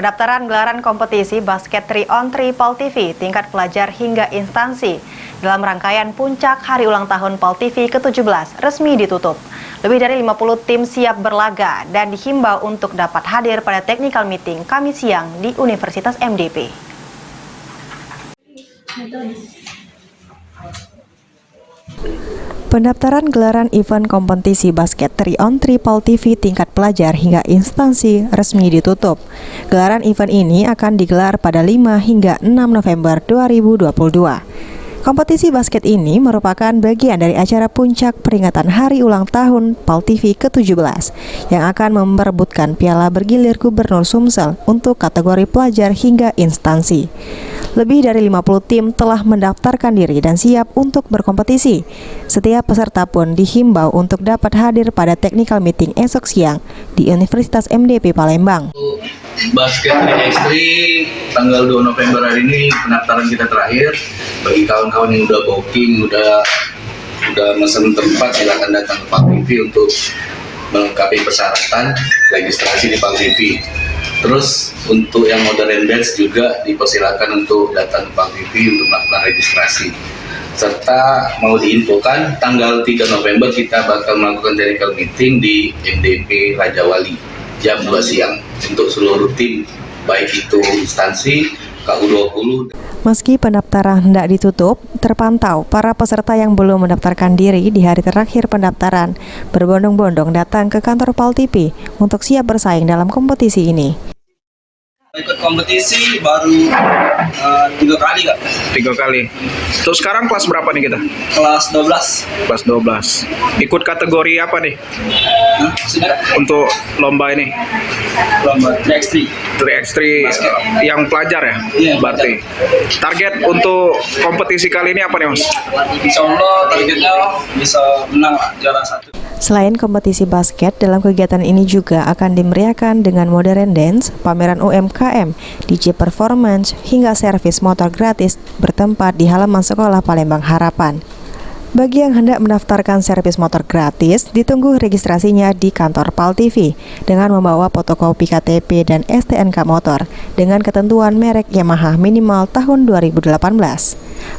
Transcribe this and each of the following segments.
Pendaftaran gelaran kompetisi basket 3-on-3 PAL TV tingkat pelajar hingga instansi dalam rangkaian puncak hari ulang tahun PAL TV ke-17 resmi ditutup. Lebih dari 50 tim siap berlaga dan dihimbau untuk dapat hadir pada technical meeting Kamis siang di Universitas MDP. Pendaftaran gelaran event kompetisi basket 3-on-3 PAL TV tingkat pelajar hingga instansi resmi ditutup. Gelaran event ini akan digelar pada 5 hingga 6 November 2022. Kompetisi basket ini merupakan bagian dari acara puncak peringatan hari ulang tahun PAL TV ke-17 yang akan memperebutkan piala bergilir Gubernur Sumsel untuk kategori pelajar hingga instansi. Lebih dari 50 tim telah mendaftarkan diri dan siap untuk berkompetisi. Setiap peserta pun dihimbau untuk dapat hadir pada technical meeting esok siang di Universitas MDP Palembang. Basket 3x3 tanggal 2 November hari ini pendaftaran kita terakhir. Bagi kawan-kawan yang udah booking, udah mesen tempat, silakan datang ke PAL TV untuk melengkapi persyaratan registrasi di PAL TV. Terus untuk yang modern dance juga dipersilakan untuk datang ke PAL TV untuk melakukan registrasi. Serta mau diinfokan tanggal 3 November kita bakal melakukan technical meeting di MDP Raja Wali jam 2 siang untuk seluruh tim, baik itu instansi, KU20. Meski pendaftaran hendak ditutup, terpantau para peserta yang belum mendaftarkan diri di hari terakhir pendaftaran berbondong-bondong datang ke kantor PAL TV untuk siap bersaing dalam kompetisi ini. Ikut kompetisi baru 3 kali, Kak. 3 kali. Terus sekarang kelas berapa nih kita? Kelas 12. Kelas 12. Ikut kategori apa nih? Untuk lomba ini? Lomba 3x3. 3x3 yang pelajar ya? Iya, berarti. Target untuk kompetisi kali ini apa nih, Mas? Insya Allah targetnya bisa menang juara 1. Selain kompetisi basket, dalam kegiatan ini juga akan dimeriahkan dengan modern dance, pameran UMKM, DJ performance, hingga servis motor gratis bertempat di halaman sekolah Palembang Harapan. Bagi yang hendak mendaftarkan servis motor gratis, ditunggu registrasinya di kantor PAL TV dengan membawa fotokopi KTP dan STNK motor dengan ketentuan merek Yamaha minimal tahun 2018.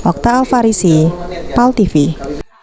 Okta Alfarisi, PAL TV.